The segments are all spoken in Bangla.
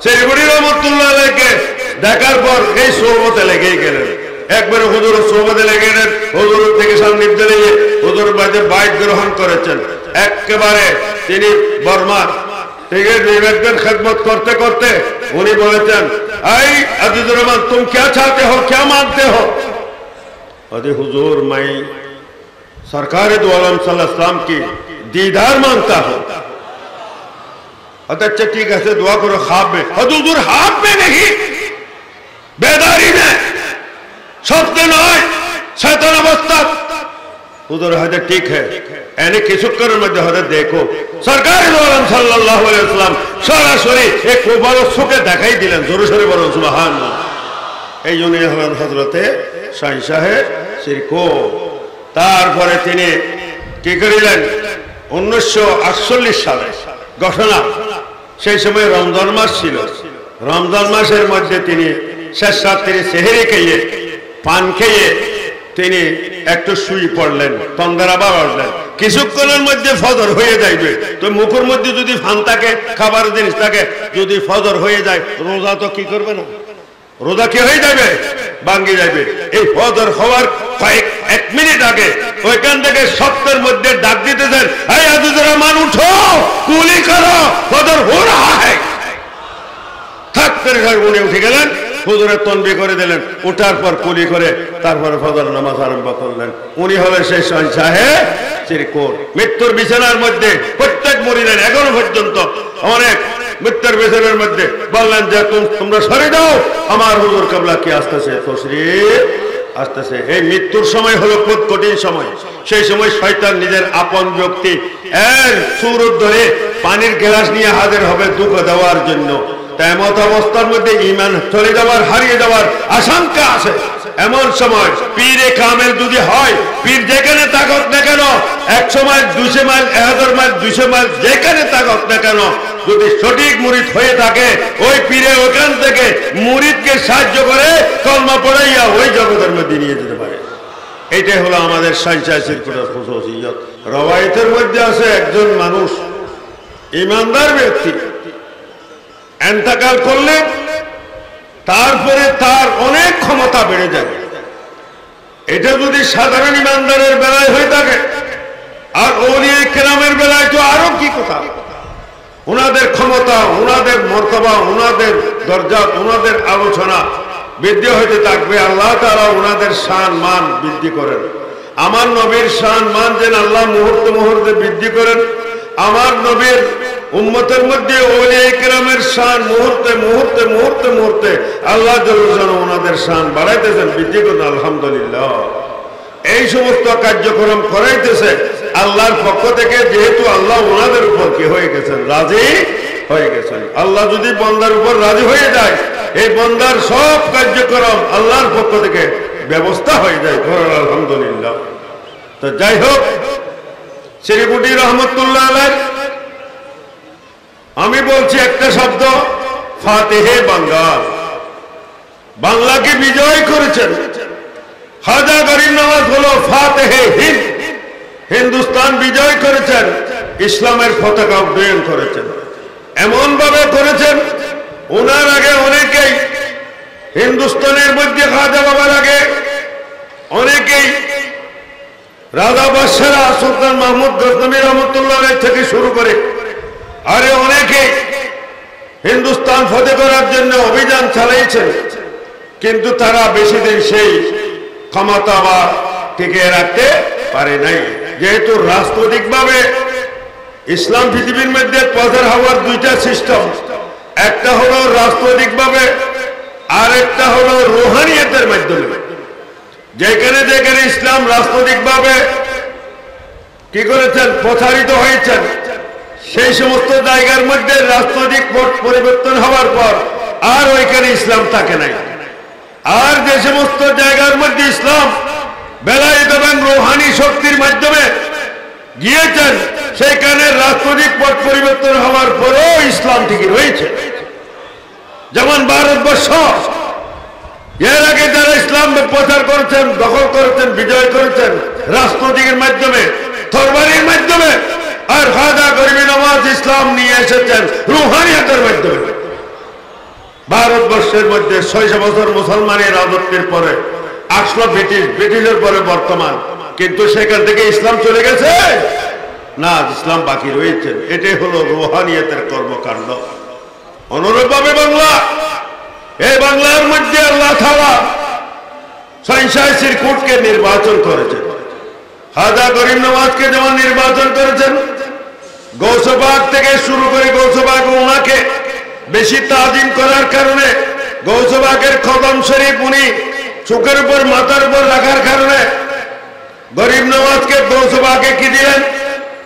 শিরকুটি রহমতুল্লাহ আলাইহিকে দেখার পর এই সোহবতে লেগেই গেলেন। একবারে হুজুর সোহবতে লেগে গেলেন। হুজুর থেকে সান্নিধ্যে নিয়ে হুজুর বাড়িতে বাইত গ্রহণ করেছেন। একেবারে তিনি বর্মা থেকে নিবেদন খেদমত করতে করতে উনি বলেছেন, आई अजीजुर रहमान तुम क्या चाहते हो, क्या मांगते हो? अरे हुजूर मैं सरकार दो आलम सल्लल्लाहु अलैहि वसल्लम की दीदार मांगता हूं। अच्छा ठीक है, दुआ करो ख्वाब में। हुजूर ख्वाब में नहीं, बेदारी में, स्वप्न नয়, शैतान अवस्था। हुजूर हजरत ठीक है, এনে কিছুক্ষণের মধ্যে হযরত দেখো সরকার দো আলম সাল্লাল্লাহু আলাইহি ওয়াসাল্লাম সরাসরি এক মুবারক চোখে দেখাই দিলেন। জোরে সোরে বলুন সুবহানাল্লাহ। এই জন্য হলেন হযরতে শাহ শিরকো। তারপরে তিনি কি করিলেন, 1948 সালে ঘটনা। সেই সময় রমজান মাস ছিল। রমজান মাসের মধ্যে তিনি শেষ রাত্রে সেহরি খেয়ে পান খেয়ে তিনি একটু শুয়ে পড়লেন। তন্দ্রা আবার উঠলেন। কিছুক্ষণের মধ্যে ফজর হয়ে যাইবে। তো মুখের মধ্যে যদি ফান থাকে, খাবার জিনিস থাকে, যদি ফজর হয়ে যায়, রোজা তো কি করবে না, রোজা কি হয়ে যাবে, ভাঙ্গি যাবে। এই ফজর হওয়ার কয়েক 1 মিনিট আগে ওইখান থেকে সত্যের মধ্যে ডাক দিতেছেন, এই আজিজুর রহমান উঠো, কুলি করো, ফজর হো রাহা হ্যায়। থাকতে উনি উঠে গেলেন, হুজুরের তনবি করে দিলেন। উঠার পর কুলি করে তারপরে ফজর নামাজ আরম্ভ করলেন। উনি হলেন সেই শাহে শিরকো। মৃত্যুর বিছানার মধ্যে প্রত্যেক মুরিদের এখনো পর্যন্ত অনেক মৃত্যুর বিছানার মধ্যে বললেন যে তোমরা সরে যাও, আমার হুজুর কিবলা কি আসতেছে, তশরীফ আসতেছে। এই মৃত্যুর সময় হলো খুব কঠিন সময়। সেই সময় শয়তান নিজের আপন ব্যক্তি এর সুরত ধরে পানির গ্লাস নিয়ে হাজির হবে দুঃখ দেওয়ার জন্য। তেমত অবস্থার মধ্যে ঈমান চলে যাওয়ার, হারিয়ে যাওয়ার আশঙ্কা আছে। এমন সময় পীরে কামেল যদি হয়, পীর যেখানে তাকত না কেন, 100 মাইল 200 মাইল 1000 মাইল 200 মাইল যেখানে তাকত না কেন, যদি সঠিক মুরিদ হয়ে থাকে, ওই পীরে ওখান থেকে মুরিদকে সাহায্য করে কলমা পড়াইয়া ওই জগতের মধ্যে নিয়ে যেতে পারে। এইটাই হলো আমাদের শাহ শিরকুটের খুশুসিয়ত। রওয়ায়েতের মধ্যে আছে একজন মানুষ ইমানদার ব্যক্তি এন্তেকাল করলে তারপরে তার অনেক ক্ষমতা বেড়ে যাবে। এটা যদি সাধারণ ইমানদারের বেলায় হয়ে থাকে, আর ওলিয়ে কেরামের বেলায় তো আরো কি কথা। ওনাদের ক্ষমতা, ওনাদের মর্তবা, ওনাদের দরজা, ওনাদের আলোচনা বৃদ্ধি হইতে থাকবে। আল্লাহ তাআলা ওনাদের শান মান বৃদ্ধি করেন। আমার নবীর শান মান যেন আল্লাহ মুহূর্তে মুহূর্তে বৃদ্ধি করেন। আমার নবীর উম্মতের মধ্যে ওলিয়ে কেরামের শান মুহূর্তে মুহূর্তে মুহূর্তে মুহূর্তে আল্লাহ জাল্লাহু ওনাদের শান বাড়াইতেছেন, বৃদ্ধি করেন। আলহামদুলিল্লাহ। এই সমস্ত কার্যক্রম করাইতেছে আল্লাহর পক্ষ থেকে, যেহেতু আল্লাহ ওনাদের উপর কি হয়ে গেছেন, রাজি হয়ে গেছেন। আল্লাহ যদি বান্দার উপর রাজি হয়ে যায়, এই বান্দার সব কার্যক্রম আল্লাহর পক্ষ থেকে ব্যবস্থা হয়ে যায়। আলহামদুলিল্লাহ। তো যাই হোক, শিরকুটি রহমতুল্লাহ আলাইহি, আমি বলছি একটা শব্দ, ফাতেহে বাঙ্গাল। বাংলাকে বিজয় করেছেন। খাজা গরিব নওয়াজ হলো ফাতেহে হিন্দ, হিন্দুস্তান বিজয় করেছেন, ইসলামের পতাকা উড্ডয়ন করেছেন। এমন ভাবে করেছেন, ওনার আগে অনেকেই হিন্দুস্তানের মধ্যে, খাজা বাবার আগে অনেকেই রাজা বাদশারা, সুলতান মাহমুদ গজনবী রহমতুল্লাহ আলাইহি থেকে শুরু করে আরে অনেকে হিন্দুস্তান ফতেহ করার জন্য অভিযান চালিয়েছেন, কিন্তু তারা বেশি দিন সেই ক্ষমতা বা টিকে রাখতে পারে নাই। যেহেতু রাজনৈতিকভাবে ইসলাম পৃথিবীর মধ্যে প্রচার হওয়ার দুইটা সিস্টেম, একটা হলো রাজনৈতিকভাবে, আর একটা হলো রুহানিয়তের মাধ্যমে। যেখানে যেখানে ইসলাম রাজনৈতিকভাবে কি করেছেন, প্রচারিত হয়েছেন, সেই সমস্ত জায়গার মধ্যে রাজনৈতিক পরিবর্তন হওয়ার পর আর ওইখানে ইসলাম থাকে নাই। আর যে সমস্ত জায়গার মধ্যে ইসলাম বেলায়েত এবং রুহানি শক্তির মাধ্যমে গিয়েছেন, সেখানে রাজনৈতিক পট পরিবর্তন হওয়ার পরেও ইসলাম ঠিকই রয়েছে। যেমন ভারতবর্ষ, এর আগে যারা ইসলাম প্রচার করেছেন, দখল করেছেন, বিজয় করেছেন রাজনৈতিকের মাধ্যমে, তরবারির মাধ্যমে, আর খাজা গরিব নওয়াজ ইসলাম নিয়ে এসেছেন রুহানিয়তের মাধ্যমে। ভারতবর্ষের মধ্যে 600 বছর মুসলমানের রাজত্বের পরে আসলো ব্রিটিশের পরে বর্তমান, কিন্তু সেখান থেকে ইসলাম চলে গেছে না, ইসলাম বাকি রয়েছে। এটাই হলো রুহানিয়তের কর্মকাণ্ড। অনুরূপভাবে বাংলা, এই বাংলার মধ্যে আল্লাহ তাআলা শাহী সিরকুটকে নির্বাচন করেছেন, খাজা গরিব নওয়াজকে যেমন নির্বাচন করেছেন, গৌসবাগ থেকে শুরু করে গৌসবাগ ওনাকে বেশি তাজিম করার কারণে গৌসবাগের কদম শরীফ উনি চোখের উপর মাথার উপর রাখার কারণে গরিব নওয়াজকে গৌসবাগে কি দিলেন,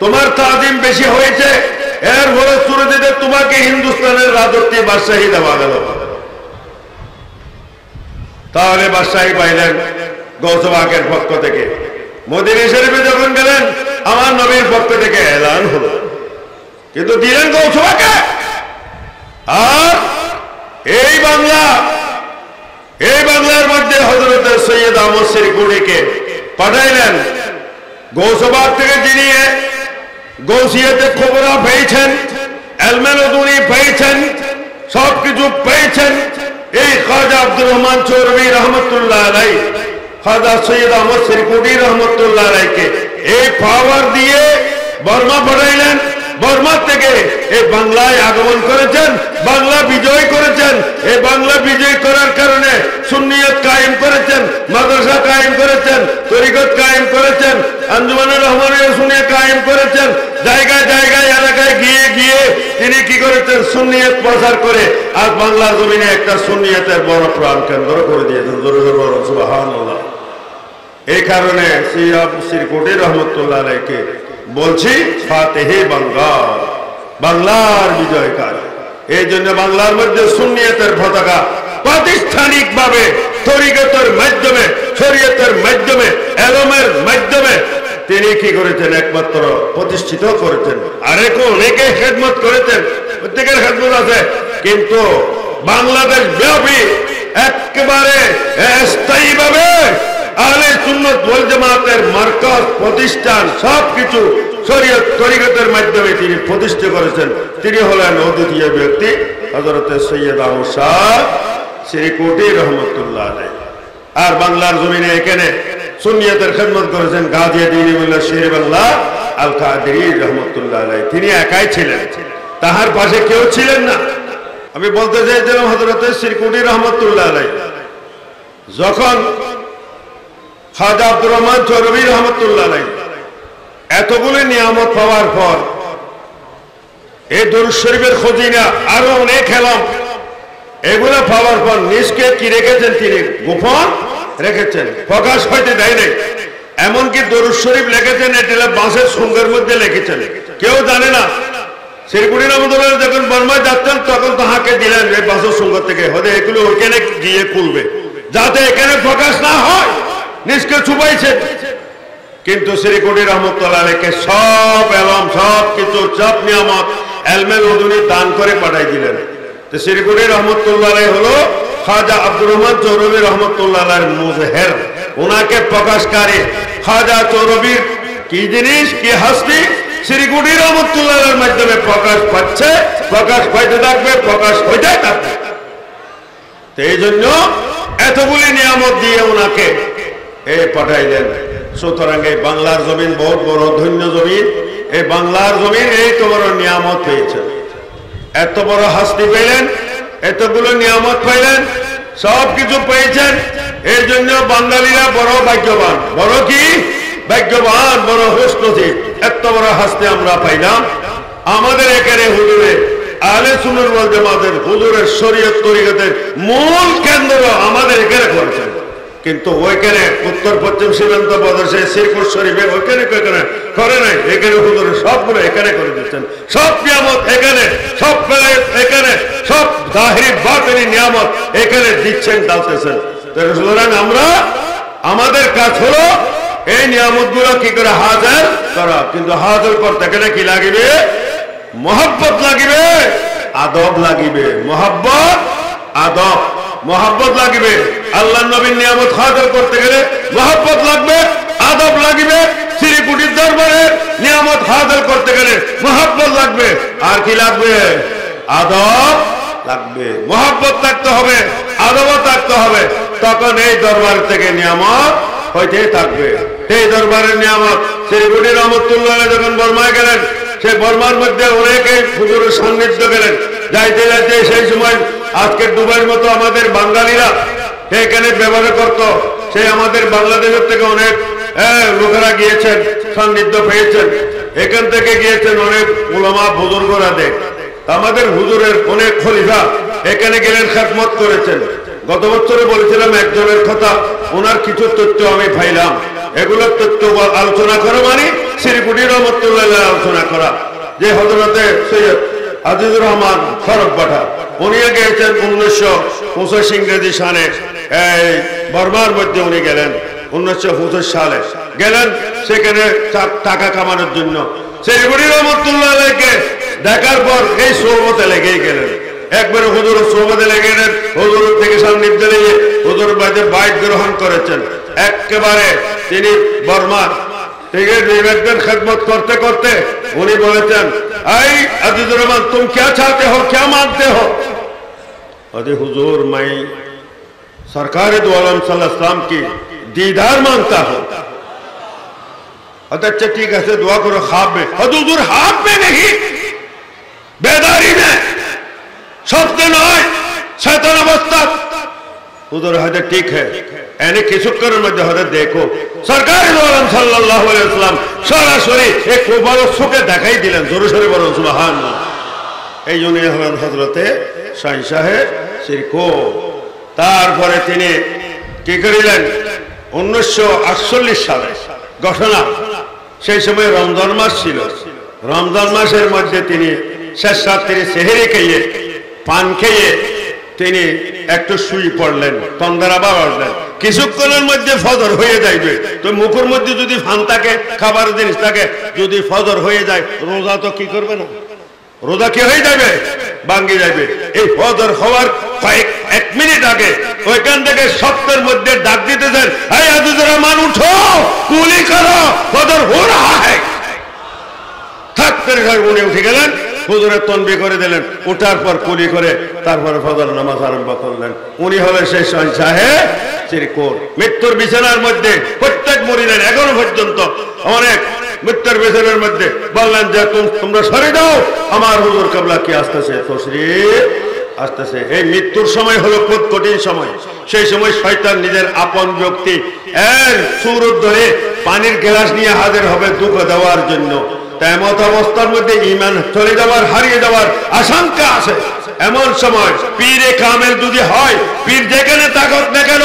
তোমার তাজিম বেশি হয়েছে, এর ফলশ্রুতিতে তোমাকে হিন্দুস্তানের রাজত্বে বাদশাহী দেওয়া গেল। তাহলে বাদশাহী পাইলেন গৌসবাগের পক্ষ থেকে। মদিনা শরীফে যখন গেলেন আমার নবীর পক্ষ থেকে এলান হলো, কিন্তু দিলেন গৌসবাগে। আর এই বাংলার মধ্যে হযরত সৈয়দ আহমদ সিরকুটিকে পাঠাইলেন গৌসবাগ থেকে, যিনি গৌসিয়তে কুবরা পেয়েছেন, ইলমে লদুনী পেয়েছেন, সবকিছু পেয়েছেন। এই খাজা আব্দুর রহমান চৌরবী রহমতুল্লাহ আলাইহি, খাজা সৈয়দ আহমদ সিরকুটি রহমতুল্লাহ আলাইহিকে এই পাওয়ার দিয়ে বর্মা পাঠাইলেন। বর্মা থেকে এই বাংলায় আগমন করেছেন, বাংলা বিজয় করেছেন। এই বাংলা বিজয় করার কারণে সুন্নিয়ত কায়েম করেছেন, মাদ্রাসা কায়েম করেছেন, তরিকত কায়েম করেছেন, আঞ্জুমানুর রহমানিয়া সুন্নিয়ত কায়েম করেছেন। জায়গায় জায়গায় এলাকায় গিয়ে গিয়ে তিনি কি করেছেন, সুন্নিয়ত প্রচার করে আজ বাংলার জমিনে একটা সুন্নিয়তের বড় প্রাণ কেন্দ্র করে দিয়েছেন। জোরে জোরে বলুন সুবহানাল্লাহ। এই কারণে সিরকুটি রহমতুল্লাহ আলাইহিকে বলছি ফাতেহে বাংলার, বাংলার বিজয়কারী। এই জন্য বাংলার মধ্যে সুন্নিয়তের পতাকা প্রাতিষ্ঠানিক ভাবে তরিকতের মাধ্যমে, শরীয়তের মাধ্যমে, ইলমের মাধ্যমে তিনি কি করেছেন, একমাত্র প্রতিষ্ঠিত করেছেন। আরেক অনেকে খেদমত করেছেন, প্রত্যেকের খেদমত আছে, কিন্তু বাংলাদেশ ব্যাপী একেবারে স্থায়ী ভাবে আহলে সুন্নাত ওয়াল জামাতের মারকাজ প্রতিষ্ঠান সবকিছু শরীয়ত তরিকতের মাধ্যমে তিনি প্রতিষ্ঠা করেছেন। তিনি হলেন অদ্বিতীয় ব্যক্তি হযরত সৈয়দ আহমদ শাহ সিরকুটি রহমতুল্লাহ আলাইহি। আর বাংলার জমিনে এখানে সুন্নিয়তের খেদমত করেছেন গাজী দ্বীনুল্লাহ শের বাংলা আল কাদেরী রহমতুল্লাহ আলাইহি। তিনি একাই ছিলেন, তাহার পাশে কেউ ছিলেন না। আমি বলতে চাইছিলাম হযরত সিরকুটি রহমতুল্লাহ আলাইহি যখন খাজা আব্দুর রহমান চৌরবী রহমতুল্লাহ আলাইহি এতগুলো নিয়ামত পাওয়ার পর এই দরুদ শরীফের খজিনা আরো অনেক এলাম, এগুলো পাওয়ার পর নিজকে কি রেখেছেন, তিনি গোপন রেখেছেন, প্রকাশ হইতে দেয় নাই। এমনকি দরুদ শরীফ লিখেছেন এটা বাঁশের সঙ্গের মধ্যে লিখেছেন, কেউ জানে না। সিরকুটি রহমতুল্লাহ যখন বর্মায় যাচ্ছেন তখন তাহাকে দিলেন এই বাঁশের সঙ্গ থেকে, হয়তো এগুলো ওখানে গিয়ে খুলবে যাতে এখানে প্রকাশ না হয়, নিজকে ছুপাইছে। কিন্তু সিরকুটি রহমতুল্লাহ আলাইহিকে সব এলম, সব কিছু, সব নিয়ামত ইলমে লদুনী দান করে পাঠাই দিলেন। তো সিরকুটি রহমতুল্লাহ আলাইহি হলো খাজা আব্দুর রহমান চৌরবী রহমতুল্লাহ আলাইহির মুজহির, ওনাকে প্রকাশকারী। খাজা চৌরবীর কি জিনিস, কি হস্তি সিরকুটি রহমতুল্লাহ আলাইহির মাধ্যমে প্রকাশ পাচ্ছে, প্রকাশ পাইতে থাকবে, প্রকাশ হইতে থাকবে। তো এই জন্য এতগুলি নিয়ামত দিয়ে ওনাকে পাঠাইলেন। সুতরাং এই বাংলার জমিন বহুত বড় ধন্য জমিন। এই বাংলার জমিন এই তো বড় নিয়ামত পেয়েছেন, এত বড় হাস্তি পেলেন, এতগুলো নিয়ামত পাইলেন, সব কিছু পেয়েছেন। এই জন্য বাঙালিরা বড় ভাগ্যবান, বড় কি ভাগ্যবান, বড় খুশনসিব। এত বড় হাস্তি আমরা পাইলাম। আমাদের এখানে হুজুরে আহলে সুন্নাত ওয়াল জামাতের হুজুরের শরীয়ত তরিকতের মূল কেন্দ্র আমাদের এখানে করেছেন, কিন্তু ওইখানে উত্তর পশ্চিম সীমান্ত প্রদেশে সিরকুট শরীফে ওইখানে করে নাই। এখানে হুজুরের সবগুলো এখানে করে দিচ্ছেন, সব নিয়ামত এখানে, সব এখানে, সব জাহিরি বাতিনি নিয়ামত এখানে দিচ্ছেন, ডালতেছেন। সুতরাং আমরা, আমাদের কাজ হলো এই নিয়ামত গুলো কি করে হাজির করা। কিন্তু হাজির করতে গেলে কি লাগিবে, মোহাব্বত লাগিবে, আদব লাগিবে, মোহাব্বত আদব, মোহাব্বত লাগিবে। আল্লাহ নবীর নিয়ামত হাজির করতে গেলে মোহাব্বত লাগবে, আদব লাগিবে। সিরকুটির দরবারে নিয়ামত হাজির করতে গেলে মোহাব্বত লাগবে, আর কি লাগবে, আদব লাগবে, মহব্বত থাকতে হবে, আদব থাকতে হবে। তখন এই দরবার থেকে নিয়ামত হইতে থাকবে। এই দরবারের নিয়ামত শ্রীগুটি রহমতুল্লাহ যখন বর্মায় গেলেন, সেই বর্মার মধ্যে অনেকে হুজুরের সান্নিধ্য গেলেন। যাইতে যাইতে সেই সময় আজকের দুবাইয়ের মতো আমাদের বাঙালিরা এখানে ব্যবহার করত, সেই আমাদের বাংলাদেশের থেকে অনেক লোকেরা গিয়েছেন, সান্নিধ্য পেয়েছেন। এখান থেকে গিয়েছেন অনেক উলামা বুজুর্গরা দেখ। আমাদের হুজুরের অনেক খলিফা এখানে গেলেন, খেদমত করেছেন। গত বছরে বলেছিলাম একজনের কথা, ওনার কিছু তথ্য আমি পাইলাম। এগুলোর তথ্য আলোচনা করা মানে শ্রীকুটি রহমতুল্লাহ আলোচনা করা। যে হযরতে সৈয়দ আজিজুর রহমান খরব পাঠা উনি গিয়েছেন 1985 ইংরেজি সালে এই বর্মার মধ্যে উনি গেলেন। 1925 সালে গেলেন সেখানে টাকা কামানোর জন্য। শ্রীকুটি রহমতুল্লাহকে দেখার পর এই সোহবতে লেগেই গেলেন। একবারে হুজুর সোহবতে লেগে গেলেন, হুজুর থেকে সান্নিধ্য নিয়ে হুজুর বাড়িতে বাইট গ্রহণ করেছেন। একেবারে তিনি বর্মা থেকে নিবেদন খেদমত করতে করতে উনি বলেছেন, आई अजीजुर रहमान तुम क्या चाहते हो, क्या मांगते हो? अरे हुजूर मैं सरकार दो आलम सल्लल्लाहु अलैहि वसल्लम की दीदार मांगता हूं। अच्छा ठीक है, दुआ करो ख्वाब में। हुजूर ख्वाब में नहीं, बेदारी में, स्वप्न नয়, शैतान अवस्था। हुजूर हद ठीक है, এনে কিছুক্ষণের মধ্যে হঠাৎ দেখো সরকার দো আলম সাল্লাল্লাহু আলাইহি ওয়াসাল্লাম সরাসরি এক বড় চোখে দেখাই দিলেন। জোরে সোরে বলুন সুবহানাল্লাহ। এই জন্য হলেন হযরতে শাহী সাহেব শিরকো। তারপরে তিনি কি করিলেন, 1948 সালে ঘটনা। সেই সময় রমজান মাস ছিল। রমজান মাসের মধ্যে তিনি শেষ রাত্রে সেহরি খেয়ে পান খেয়ে তিনি একটু শুয়ে পড়লেন, তন্দ্রা আবার উঠলেন। কিছুক্ষণের মধ্যে ফজর হয়ে যাইবে। তো মুখের মধ্যে যদি ফান থাকে, খাবার জিনিস থাকে, যদি ফজর হয়ে যায়, রোজা তো কি করবে না, রোজা কি হয়ে যাবে, ভাঙ্গি যাবে। এই ফজর হওয়ার এক মিনিট আগে ওইখান থেকে সপ্তের মধ্যে ডাক দিতেছেন, এই আজিজুর রহমান উঠো, কুলি করো, ফজর হো রাহা হ্যায়। থাকতে উনি উঠে গেলেন, হুজুরের তনবি করে দিলেন। উঠার পর কুলি করে তারপরে ফজর নামাজ আরম্ভ করলেন। উনি হলেন সেই শাহী সাহেব শিরকো। মৃত্যুর বিছানার মধ্যে প্রত্যেক মুরিদের এখনো পর্যন্ত অনেক মৃত্যুর বিছানার মধ্যে বললেন যে তোমরা সরে যাও, আমার হুজুর কিবলা কি আসতেছে, তশরীফ আসতেছে। এই মৃত্যুর সময় হলো খুব কঠিন সময়। সেই সময় শয়তান নিজের আপন ব্যক্তি এর সুরত ধরে পানির গ্লাস নিয়ে হাজির হবে দুঃখ দেওয়ার জন্য। তেমত অবস্থার মধ্যে ঈমান চলে যাওয়ার, হারিয়ে যাওয়ার আশঙ্কা আছে। এমন সময় পীরে কামেল যদি হয়, পীর যেখানে তাকত না কেন,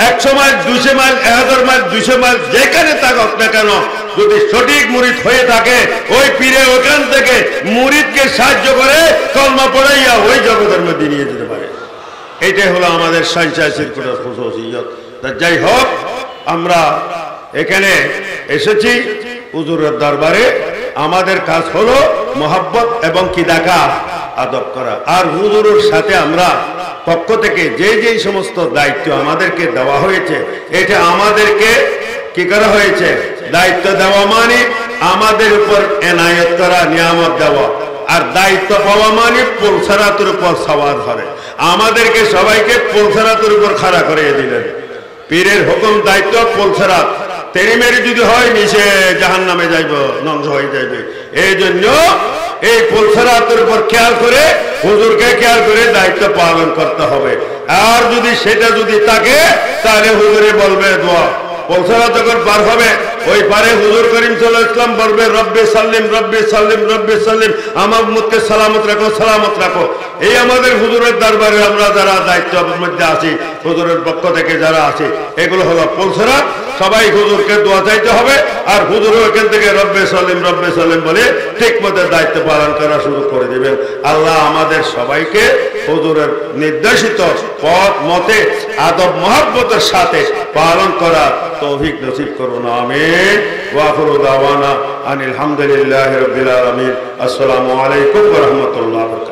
100 মাইল 200 মাইল 1000 মাইল 200 মাইল যেখানে তাকত না কেন, যদি সঠিক মুরিদ হয়ে থাকে, ওই পীরে ওখান থেকে মুরিদকে সাহায্য করে কলমা পড়াইয়া ওই জগতের মধ্যে নিয়ে যেতে পারে। এটাই হলো আমাদের শাহী সাহেব শিরকোর খুশুসিয়ত। যাই হোক, আমরা এখানে এসেছি হুজুরের দরবারে। আমাদের কাজ হলো মহব্বত এবং কি দেখা, আদব করা। আর হুজুরের সাথে আমরা পক্ষ থেকে যে যে সমস্ত দায়িত্ব আমাদেরকে দেওয়া হয়েছে, এটা আমাদেরকে কি করা হয়েছে, দায়িত্ব দেওয়া মানে আমাদের উপর এনায়েত করা, নিয়ামত দেওয়া। আর দায়িত্ব পাওয়া মানে পুলসারাতের উপর সওয়ার করে। আমাদেরকে সবাইকে পুলসারাতের উপর খাড়া করে দিলেন। পীরের হুকুম দায়িত্ব পুলসারাত, তেরি মেরি যদি হয় নিচে জাহান্নামে যাইব, ধ্বংস হয়ে যাইবে। এই জন্য এই পুলসারাতের উপর খেয়াল করে, হুজুরকে খেয়াল করে দায়িত্ব পালন করতে হবে। আর যদি সেটা যদি থাকে, তাহলে হুজুরে বলবে দোয়া। পুলসারাত যখন পার হবে, ওই পারে হুজুর করিম সাল্লাল্লাহু আলাইহি ওয়াসাল্লাম বলবে, রব্বি সাল্লিম রব্বি সাল্লিম রব্বি সাল্লিম, আমার উম্মতকে সালামত রাখো, সালামত রাখো। এই আমাদের হুজুরের দরবারে আমরা যারা দায়িত্বের মধ্যে আছি, হুজুরের পক্ষ থেকে যারা আছি, এগুলো হলো পুলসারাত। সবাই হুজুরকে দোয়া চাইতে হবে। আর হুজুর ওখান থেকে রব্বে সালিম বলে ঠিক মতো দায়িত্ব পালন করা শুরু করে দিবেন। আল্লাহ আমাদের সবাইকে হুজুরের নির্দেশিত পথ মতে আদব মহব্বতের সাথে পালন করার তৌফিক নসিব করুন, আমিন। ওয়া আখিরু দাওয়ানা আনিল হামদুলিল্লাহি রাব্বিল আলামিন। আসসালামু আলাইকুম ওয়া রাহমাতুল্লাহি ওয়া বারাকাতুহু।